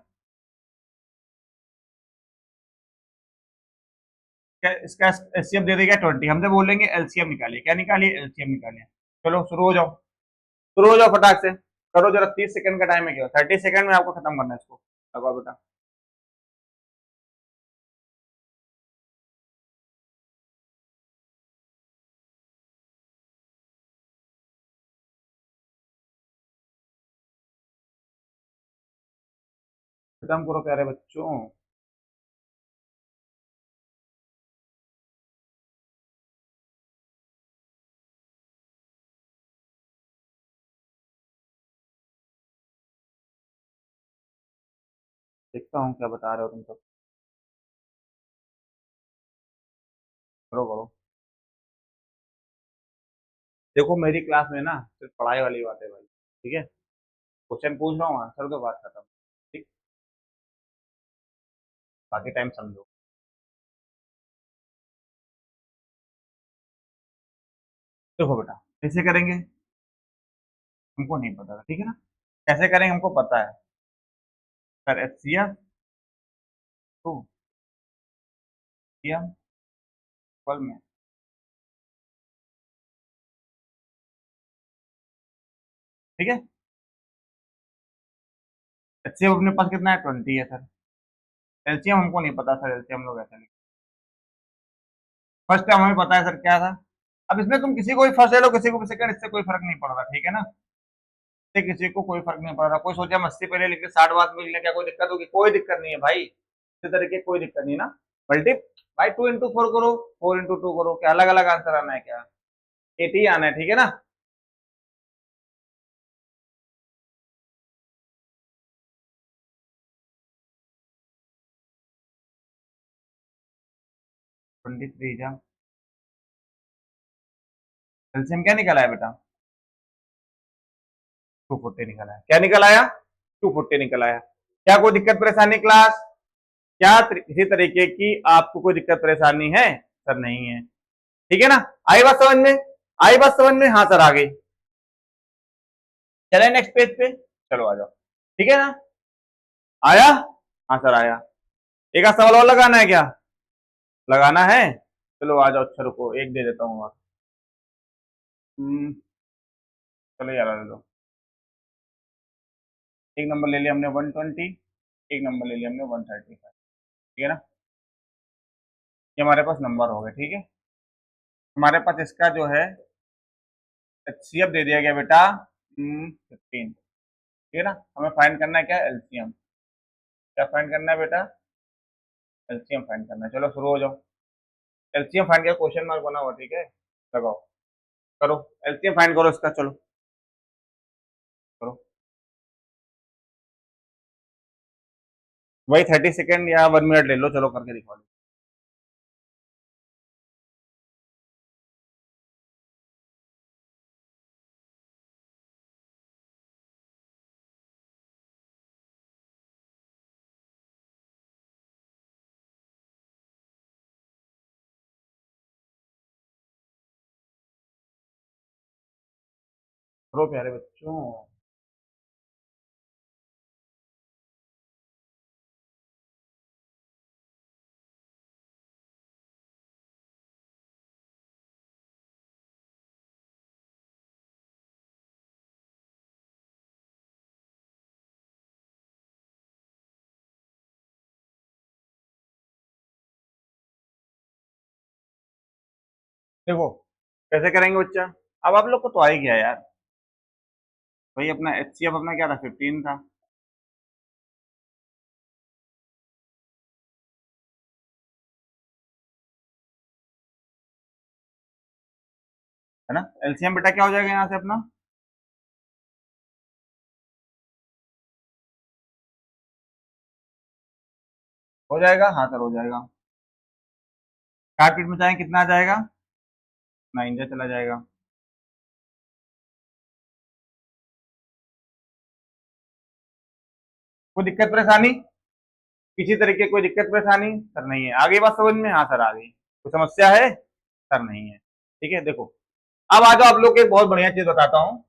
S1: क्या इसका एचसीएफ दे दिया गया 20, हमसे बोलेंगे एलसीएम निकालिए, क्या निकालिए एलसीएम निकालिए। चलो शुरू हो जाओ, शुरू हो जाओ फटाक से, करो जरा, 30 सेकंड का टाइम है, क्या 30 सेकंड में आपको खत्म करना है इसको, लगाओ बेटा। खत्म करो प्यारे बच्चों। देखता हूँ क्या बता रहे हो तुम सब, करो करो। देखो मेरी क्लास में ना सिर्फ पढ़ाई वाली बात है भाई, ठीक है, क्वेश्चन पूछ रहा हूँ आंसर दो, बात खत्म, ठीक, बाकी टाइम समझो। देखो बेटा कैसे करेंगे, हमको नहीं पता था, ठीक है ना, कैसे करेंगे हमको पता है, sir H C F to C M equal में, ठीक है, एच सी एफ अपने पास कितना है 20 है सर, एलसीएम हमको नहीं पता सर, एलसीएम लोग ऐसे नहीं, फर्स्ट टाइम हमें पता है सर क्या था। अब इसमें तुम किसी को भी फर्स्ट ले लो, किसी को भी सेकंड, इससे कोई फर्क नहीं पड़ रहा, ठीक है ना, इससे किसी को कोई फर्क नहीं पड़ रहा। कोई सोचे हम 80 पहले लिखे 60 बाद में लिखने, क्या कोई दिक्कत होगी, कोई दिक्कत नहीं है भाई, इसी तरीके कोई दिक्कत नहीं ना। मल्टी भाई 2 into 4 करो, 4 into 2 करो, क्या अलग अलग आंसर आना है क्या, 80 आना है, ठीक है ना। 23 जा, एलसीएम क्या निकला है बेटा, 240 निकला है, क्या निकल आया, 240 निकल आया। क्या कोई दिक्कत परेशानी क्लास, क्या किसी तरीके की आपको कोई दिक्कत परेशानी है, सर नहीं है, ठीक है ना, आई बात समझ में, आई बात समझ में, हाँ सर आ गई। चले नेक्स्ट पेज पे, चलो आ जाओ, ठीक है ना, आया, हाँ सर आया। एक आध सवाल और लगाना है क्या, लगाना है, चलो आ जाओ, अच्छा रुको एक दे देता हूँ और, चलो यार ले लो, एक नंबर ले लिया हमने 120, एक नंबर ले लिया हमने 135, ठीक है ना, ये हमारे पास नंबर हो गए, ठीक है। हमारे पास इसका जो है एचसीएफ दे दिया गया बेटा 15, ठीक है ना, हमें फाइंड करना है क्या एलसीएम, क्या फाइंड करना है बेटा, एलसीएम फाइंड करना है। चलो शुरू हो जाओ, एलसीएम फाइंड किया, क्वेश्चन मार्क बना हुआ, ठीक है, लगाओ, करो एलसीएम फाइंड करो इसका, चलो करो, वही 30 सेकंड या 1 मिनट ले लो, चलो करके दिखा दो। करो प्यारे बच्चों। देखो कैसे करेंगे बच्चा। अब आप लोग को तो आ ही गया यार। भाई अपना एचसीएफ अपना क्या था, 15 था। है ना। एलसीएम बेटा क्या हो जाएगा यहाँ से अपना, हो जाएगा। हाँ सर हो जाएगा। काट पीट में चाहे कितना आ जाएगा, 9 जा चला जाएगा। कोई दिक्कत परेशानी, किसी तरीके कोई दिक्कत परेशानी सर नहीं है। आगे बात समझ में, हाँ सर आ गई। कोई समस्या है सर, नहीं है। ठीक है देखो, अब आ जाओ आप लोग को एक बहुत बढ़िया चीज बताता हूँ।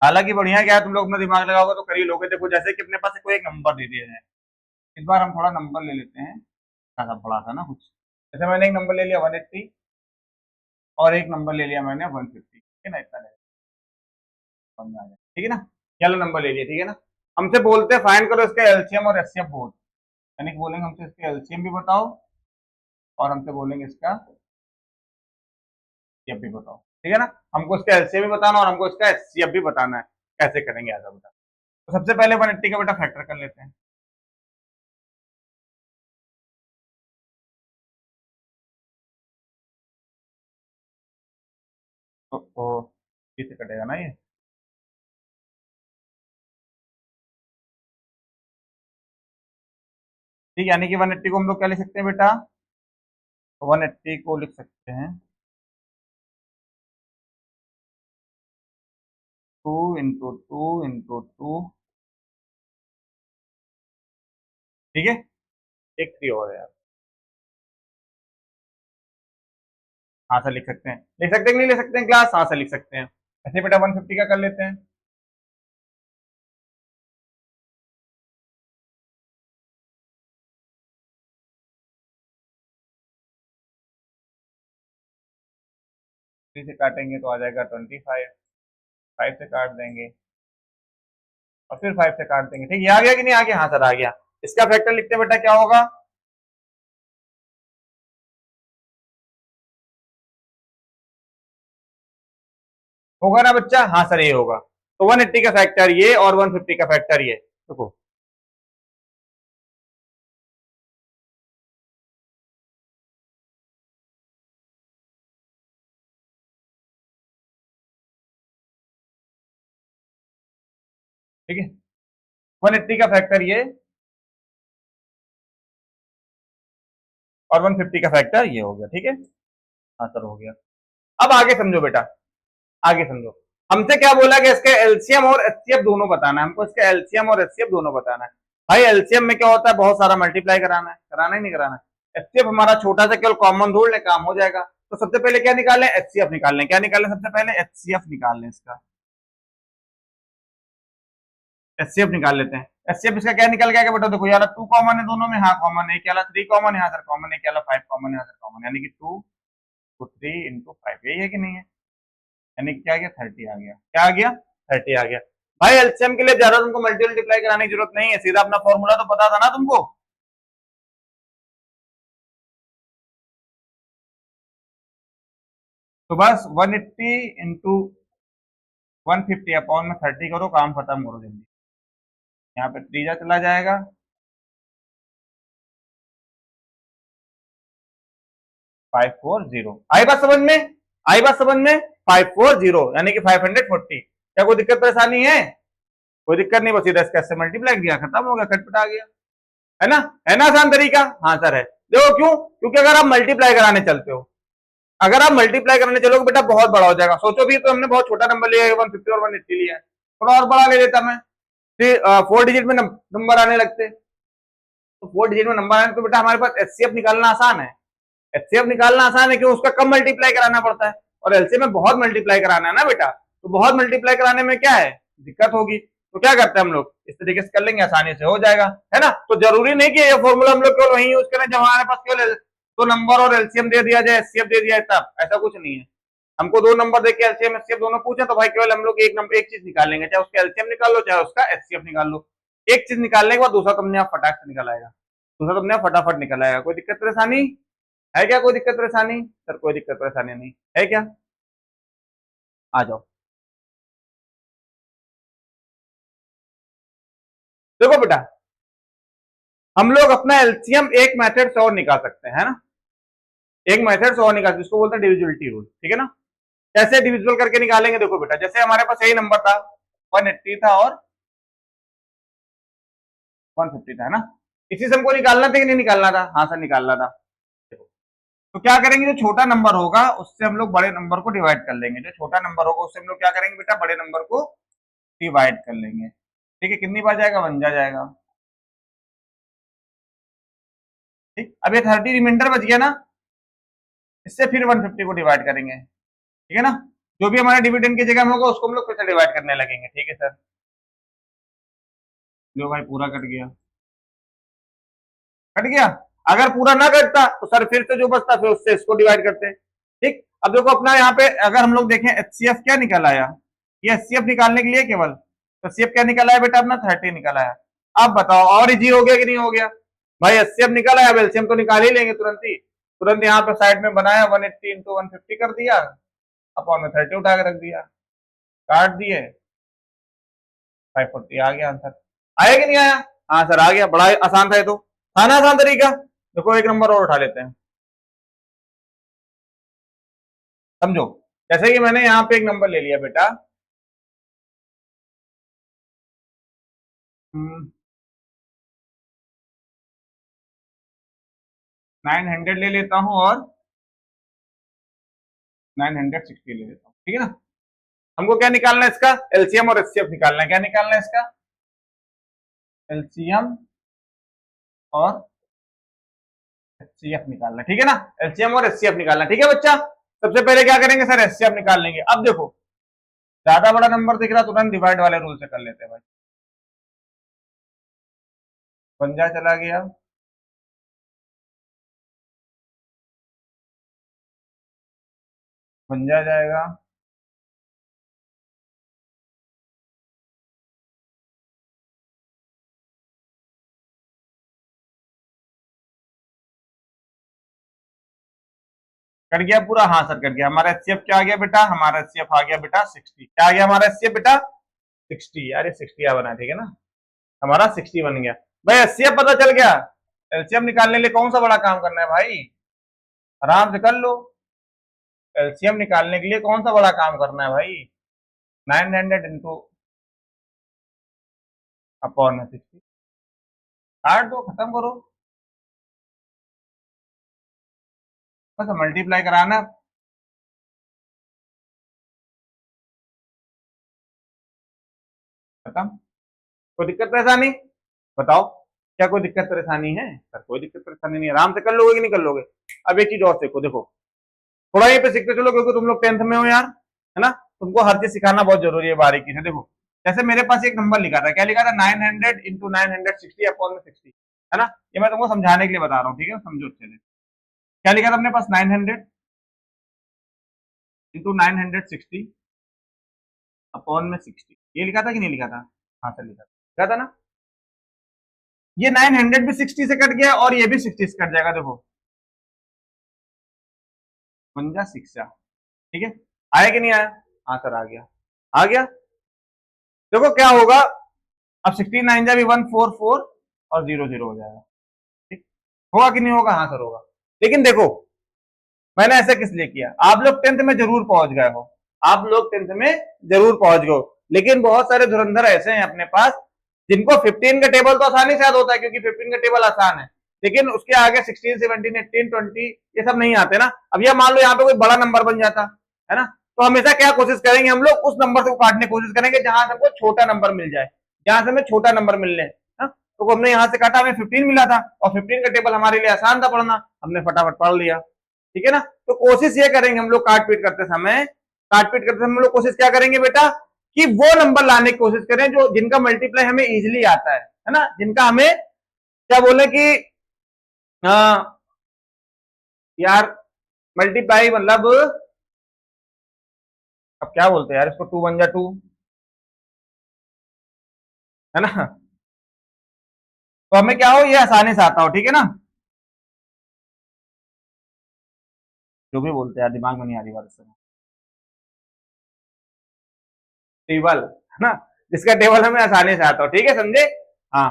S1: हालांकि बढ़िया क्या है, तुम लोग अपना दिमाग लगाओगे तो कर ही लोगे। देखो जैसे कि अपने पास कोई एक नंबर दे दिया है, इस बार हम थोड़ा नंबर ले लेते हैं, खासा बड़ा था ना कुछ। जैसे मैंने एक नंबर ले लिया 180 और एक नंबर ले लिया मैंने 150। ठीक है ना, इतना ले ठीक है ना। चलो नंबर ले लिया, ठीक है ना। हमसे बोलते हैं फाइंड करो इसका एलसीएम और एचसीएफ बोथ। यानी कि बोलेंगे हमसे इसका एलसीएम भी बताओ और हमसे बोलेंगे इसका एचसीएफ भी बताओ। ठीक है ना। हमको इसका एलसीएम भी बताना और हमको इसका एचसीएफ भी बताना है। कैसे करेंगे ऐसा बता। तो सबसे पहले 180 का बेटा फैक्टर कर लेते हैं। तो किससे कटेगा ना ये। ठीक है, यानी कि 180 को हम लोग क्या लिख सकते हैं बेटा, 180 को लिख सकते हैं 2 × 2 × 2। ठीक है, एक 3 और है यार। हाँ सर लिख सकते हैं, लिख सकते हैं कि नहीं लिख सकते हैं क्लास, हाँ सर लिख सकते हैं। ऐसे बेटा 150 का कर लेते हैं। थ्री से काटेंगे तो आ जाएगा 25, 5 से काट देंगे और फिर 5 से काट देंगे। ठीक है, आ गया कि नहीं आ गया, हाँ सर आ गया। इसका फैक्टर लिखते हैं बेटा, क्या होगा, होगा ना बच्चा, हाँ सर ये होगा। तो 180 का फैक्टर ये और 150 का फैक्टर ये। देखो ठीक है, 180 का फैक्टर ये और 150 का फैक्टर ये हो गया। ठीक है, हाँ सर हो गया। अब आगे समझो बेटा, आगे समझो। हमसे क्या बोला कि इसके एलसीएम और एचसीएफ दोनों बताना है। हमको इसके एलसीएम और एचसीएफ दोनों बताना है। भाई एलसीएम में क्या होता है, बहुत सारा मल्टीप्लाई कराना है, कराना ही नहीं कराना है। एचसीएफ हमारा छोटा सा केवल कॉमन रूल है, काम हो जाएगा। तो सबसे पहले क्या निकाल लें, एचसीएफ निकाल लें। क्या निकाल लें, सबसे पहले एचसीएफ निकाल लें इसका। एचसीएफ निकाल लेते हैं। एचसीएफ इसका क्या निकल गया बेटा, देखो यार 2 कॉमन है दोनों में, हाँ कॉमन है। क्या 3 कॉमन है, यहाँ सर कॉमन है। क्या 5 कॉमन है, यहाँ सर कॉमन है। यानी कि 2 तो 3 × 5 यही है कि नहीं है। यानी क्या आ गया, 30 आ गया। क्या आ गया, 30 आ गया। भाई एलसीएम के लिए ज्यादा तुमको मल्टीप्लाई कराने की जरूरत नहीं है, सीधा अपना फॉर्मूला तो पता था ना तुमको। तो बस 180 इंटू 150 अपॉन में 30 करो, काम खत्म करो जल्दी। यहाँ पे त्रीजा चला जाएगा, 540। आई बात समझ में, आई बात समझ में। 540 यानी कि 540। क्या कोई दिक्कत परेशानी है, कोई दिक्कत नहीं, बस सीधा इसका से मल्टीप्लाई किया, खत्म हो गया, खटपट आ गया। है ना, है ना आसान तरीका, हाँ सर है। देखो क्यों, क्योंकि अगर आप मल्टीप्लाई कराने चलते हो, अगर आप मल्टीप्लाई करने चलोगे बेटा बहुत बड़ा हो जाएगा। सोचो भी, तो हमने बहुत छोटा नंबर लिया है, 150 और 180 लिया है, थोड़ा और बड़ा ले लेता मैं, फिर 4 डिजिट में नंबर आने लगते। तो 4 डिजिट में नंबर आने तो बेटा हमारे पास एचसीएफ निकालना आसान है। एचसीएफ निकालना आसान है, क्यों, उसका कम मल्टीप्लाई कराना पड़ता है और एलसीएम में बहुत मल्टीप्लाई कराना है ना बेटा। तो बहुत मल्टीप्लाई कराने में क्या है, दिक्कत होगी। तो क्या करते हैं हम लोग, इस तरीके से कर लेंगे, आसानी से हो जाएगा, है ना। तो जरूरी नहीं कि ये फॉर्मूला हम लोग केवल वही यूज करें जब हमारे पास केवल दो नंबर और एलसीएम दे दिया जाए, एचसीएफ दे दिया जाए, तब ऐसा कुछ नहीं है। हमको दो नंबर देके एलसीएम एचसीएफ दोनों पूछे तो भाई केवल हम लोग एक नंबर एक चीज निकाल लेंगे, चाहे उसका एलसीएम निकाल लो चाहे उसका एचसीएफ निकाल लो। एक चीज निकालने के बाद दूसरा तुमने आप फटाक से निकल आएगा, दूसरा तुमने फटाफट निकल आएगा। कोई दिक्कत परेशानी है क्या, कोई दिक्कत परेशानी सर, कोई दिक्कत परेशानी नहीं है क्या, आ जाओ। देखो बेटा, हम लोग अपना एलसीएम एक मेथड से और निकाल सकते हैं, है ना, एक मेथड से और निकाल, जिसको बोलते हैं डिविजिबिलिटी रूल, ठीक है ना। कैसे डिविजिबल करके निकालेंगे, देखो बेटा, जैसे हमारे पास यही नंबर था 180 था और 150 था, है ना, इसी से हमको निकालना था कि नहीं निकालना था, हाँ सर निकालना था। तो क्या करेंगे, जो छोटा नंबर होगा उससे हम लोग बड़े नंबर को डिवाइड कर लेंगे, जो छोटा नंबर होगा उससे हम लोग क्या करेंगे बेटा, बड़े नंबर को डिवाइड कर लेंगे। ठीक है, कितनी बार जाएगा, 1 जाएगा। ठीक, अब ये 30 रिमाइंडर बच गया ना, इससे फिर 150 को डिवाइड करेंगे, ठीक है ना। जो भी हमारे डिविडेंड की जगह में होगा उसको हम लोग फिर से डिवाइड करने लगेंगे, ठीक है सर। लो भाई पूरा कट गया, कट गया। अगर पूरा ना कटता तो सर फिर से जो बचता फिर उससे इसको डिवाइड करते। ठीक, अब देखो अपना यहाँ पे अगर हम लोग देखें एचसीएफ क्या निकल आया, ये एचसीएफ निकालने के लिए केवल, तो एचसीएफ क्या निकल आया बेटा अपना 30 निकल आया। अब बताओ और इजी हो गया कि नहीं हो गया, भाई एचसीएफ निकल आया, एलसीएम तो निकाल ही लेंगे तुरंत ही, तुरंत यहाँ पे साइड में बनाया 180 इंटू 150 कर दिया, अपॉन में 30 उठा के रख दिया, काट दिए, 540 आ गया आंसर। आया कि नहीं आया, हाँ सर आ गया, बड़ा आसान था ये तो, था ना आसान तरीका। देखो एक नंबर और उठा लेते हैं, समझो। जैसे कि मैंने यहाँ पे एक नंबर ले लिया बेटा, 900 ले लेता हूँ और 960 ले लेता हूँ, ठीक है ना। हमको क्या निकालना है, इसका एलसीएम और एचसीएफ निकालना है। क्या निकालना है इसका, एलसीएम और एचसीएफ निकालना है, ठीक है ना, एलसीएम और एचसीएफ निकालना है, ठीक है बच्चा। सबसे पहले क्या करेंगे सर, एचसीएफ निकाल लेंगे। अब देखो ज्यादा बड़ा नंबर दिख रहा तुरंत डिवाइड वाले रूल से कर लेते हैं भाई, 50 चला गया, पंजा जाएगा, कट गया पूरा, हाँ सर कट गया। हमारा एचसीएफ क्या आ गया बेटा, हमारा एचसीएफ आ गया बेटा 60, क्या आ गया हमारा एचसीएफ बेटा 60, यार ये 60 आ बना, ठीक है ना, हमारा 60 बन गया। भाई एचसीएफ पता चल गया, एलसीएम निकालने के लिए कौन सा बड़ा काम करना है भाई, आराम से कर लो। एलसीएम निकालने के लिए कौन सा बड़ा काम करना है भाई, 900 इंटू अपॉन में 60, काट दो, खत्म करो, बस मल्टीप्लाई कराना, खत्म। कोई दिक्कत परेशानी बताओ, क्या कोई दिक्कत परेशानी है सर, कोई दिक्कत परेशानी नहीं, आराम से कर लोगे कि नहीं कर लोगे। अब एक चीज और देखो, देखो थोड़ा ये पे सीखते चलो क्योंकि तुम लोग 10th में हो यार, है ना, तुमको हर चीज सिखाना बहुत जरूरी है बारीकी से। देखो जैसे मेरे पास एक नंबर लिखा था, क्या लिखा था, 900 इंटू 960 अपॉन में 60, है ना, ये मैं तुमको समझाने के लिए बता रहा हूँ, ठीक है, समझो अच्छे से। क्या लिखा था अपने पास, 900 इंटू 960 अपॉन में 60, ये लिखा था कि नहीं लिखा था, हाँ सर लिखा था ना। ये 900 भी 60 से कट गया और ये भी 60 से कट जाएगा, देखो 50 ठीक है, आया कि नहीं आया, हाँ सर आ गया, आ गया। देखो क्या होगा, अब 69 जा भी 144 और 00 हो जाएगा, ठीक होगा कि नहीं होगा, हाँ सर होगा। लेकिन देखो मैंने ऐसा किस लिए किया, आप लोग 10th में जरूर पहुंच गए हो, आप लोग 10th में जरूर पहुंच गए हो, लेकिन बहुत सारे धुरंधर ऐसे हैं अपने पास जिनको 15 का टेबल तो आसानी से याद होता है क्योंकि 15 का टेबल आसान है, लेकिन उसके आगे 16, 17, 18, 20 ये सब नहीं आते ना। अब ये मान लो यहाँ पे कोई बड़ा नंबर बन जाता है ना, तो हमेशा क्या कोशिश करेंगे हम लोग, उस नंबर से काटने की कोशिश करेंगे जहां से हमको छोटा नंबर मिल जाए, जहां से हमें छोटा नंबर मिलने, तो हमने यहाँ से काटा, हमें 15 मिला था और 15 का टेबल हमारे लिए आसान था पढ़ना, हमने फटाफट पढ़ लिया, ठीक है ना। तो कोशिश ये करेंगे हम लोग काट पीट करते समय काटपीट करते हम लोग कोशिश क्या करेंगे बेटा कि वो नंबर लाने की कोशिश करें जो जिनका मल्टीप्लाई हमें इजीली आता है ना, जिनका हमें क्या बोले कि यार मल्टीप्लाई मतलब अब क्या बोलते हैं यार इसको, 2 1 जा 2 है ना, तो हमें क्या हो ये आसानी से आता हो, ठीक है ना, जो भी बोलते हैं यार दिमाग में नहीं आ रही बात इस समय। टेबल है ना, जिसका टेबल हमें आसानी से आता हो, ठीक है समझे। हाँ,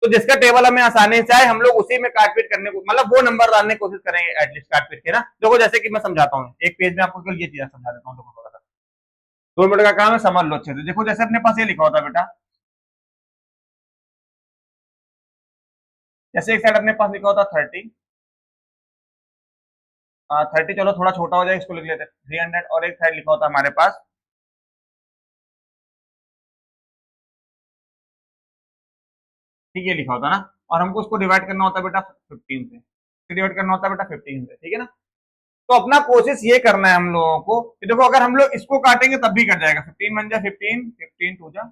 S1: तो जिसका टेबल हमें आसानी से आए हम लोग उसी में काटपीट करने को मतलब वो नंबर डालने की कोशिश करेंगे एटलीस्ट काटपीट के ना। देखो जैसे कि मैं समझाता हूँ एक पेज में आपको केवल ये चीज समझा देता हूँ, देखो थोड़ा सा 2 मिनट का काम है, समझ लो अच्छे से। देखो जैसे अपने पास ये लिखा होता बेटा, जैसे एक साइड अपने पास लिखा होता 30, 30 चलो थोड़ा छोटा हो जाए इसको लिख लेते 300, और एक साइड लिखा होता हमारे पास ठीक है लिखा होता ना, और हमको उसको डिवाइड करना होता है बेटा 15 से, डिवाइड करना होता है बेटा 15 से, ठीक है ना। तो अपना कोशिश ये करना है हम लोगों को कि देखो अगर हम लोग इसको काटेंगे तब भी कट जाएगा, 15 1 जा 15, 15 2 जा,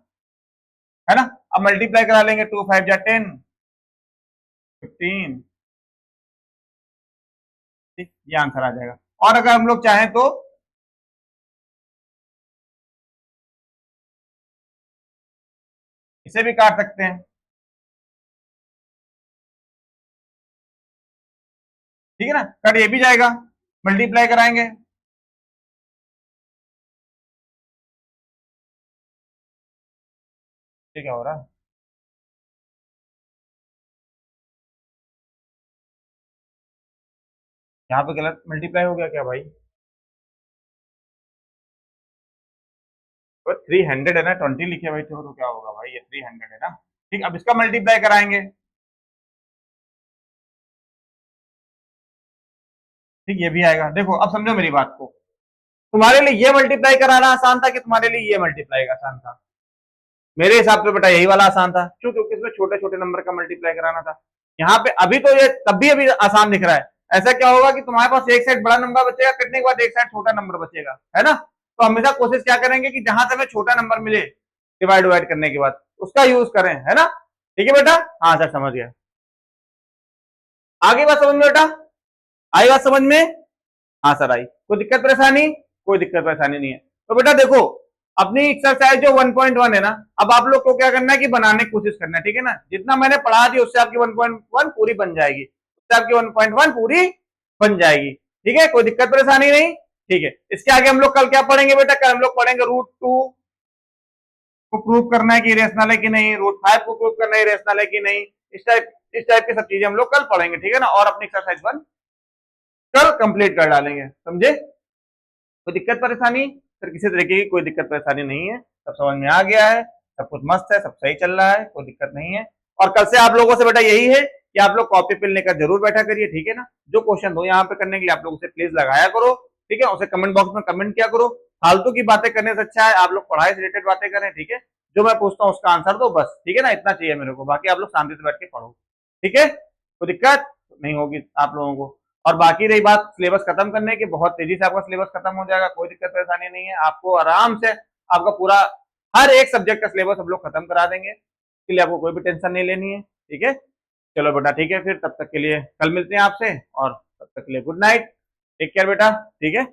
S1: है ना। अब मल्टीप्लाई करा लेंगे 2 5 जा 10, 15, ठीक ये आंसर आ जाएगा। और अगर हम लोग चाहें तो इसे भी काट सकते हैं, ठीक है ना, कट ये भी जाएगा, मल्टीप्लाई कराएंगे, ठीक है हो रहा है। यहाँ पे गलत मल्टीप्लाई हो गया क्या भाई, तो 300 है ना, 20 लिखे भाई तो क्या होगा भाई, ये 300 है ना, ठीक। अब इसका मल्टीप्लाई कराएंगे, ठीक ये भी आएगा। देखो अब समझो मेरी बात को, तुम्हारे लिए ये मल्टीप्लाई कराना आसान था कि तुम्हारे लिए ये मल्टीप्लाई आसान था? मेरे हिसाब से बेटा यही वाला आसान था, क्यों? क्योंकि इसमें छोटे छोटे नंबर का मल्टीप्लाई कराना था। यहाँ पे अभी तो ये तब भी अभी आसान दिख रहा है, ऐसा क्या होगा कि तुम्हारे पास एक साइड बड़ा नंबर बचेगा, कटने के बाद एक साइड छोटा नंबर बचेगा, है ना। तो हमेशा कोशिश क्या करेंगे कि जहां से हमें छोटा नंबर मिले डिवाइड डिवाइड करने के बाद उसका यूज करें, है ना। ठीक है बेटा, हाँ सर समझ गया, आगे बात समझ में बेटा, आई बात समझ में, हाँ सर आई, कोई दिक्कत परेशानी? कोई दिक्कत परेशानी नहीं है। तो बेटा देखो अपनी एक्सरसाइज जो 1.1 है ना, अब आप लोग को क्या करना है कि बनाने की कोशिश करना है, ठीक है ना। जितना मैंने पढ़ा दिया उससे आपकी 1.1 पूरी बन जाएगी, उससे आपकी 1.1 पूरी बन जाएगी, ठीक है, कोई दिक्कत परेशानी नहीं, ठीक है। इसके आगे हम लोग कल क्या पढ़ेंगे बेटा, कल हम लोग पढ़ेंगे √2 को प्रूव करना है कि रेशनल है कि नहीं, √5 को प्रूव करना है रेशनल है कि नहीं, इस टाइप की सब चीजें हम लोग कल पढ़ेंगे, ठीक है ना। और अपनी एक्सरसाइज 1 कल कंप्लीट कर डालेंगे, समझे। कोई दिक्कत परेशानी? फिर किसी तरीके की कोई दिक्कत परेशानी नहीं है, सब समझ में आ गया है, सब कुछ मस्त है, सब सही चल रहा है, कोई दिक्कत नहीं है। और कल से आप लोगों से बेटा यही है कि आप लोग कॉपी पेन लेकर जरूर बैठा करिए, ठीक है ना। जो क्वेश्चन हो यहाँ पे करने के लिए आप लोग उसे प्लीज लगाया करो, ठीक है, उसे कमेंट बॉक्स में कमेंट किया करो। फालतू की बातें करने से अच्छा है आप लोग पढ़ाई से रिलेटेड बातें करें, ठीक है। जो मैं पूछता हूँ उसका आंसर दो बस, ठीक है ना, इतना चाहिए मेरे को, बाकी आप लोग शांति से बैठ के पढ़ो, ठीक है, कोई दिक्कत नहीं होगी आप लोगों को। और बाकी रही बात सिलेबस खत्म करने की, बहुत तेजी से आपका सिलेबस खत्म हो जाएगा, कोई दिक्कत परेशानी नहीं है, आपको आराम से आपका पूरा हर एक सब्जेक्ट का सिलेबस हम लोग खत्म करा देंगे, इसके लिए आपको कोई भी टेंशन नहीं लेनी है, ठीक है। चलो बेटा ठीक है, फिर तब तक के लिए कल मिलते हैं आपसे, और तब तक के लिए गुड नाइट, टेक केयर बेटा, ठीक है।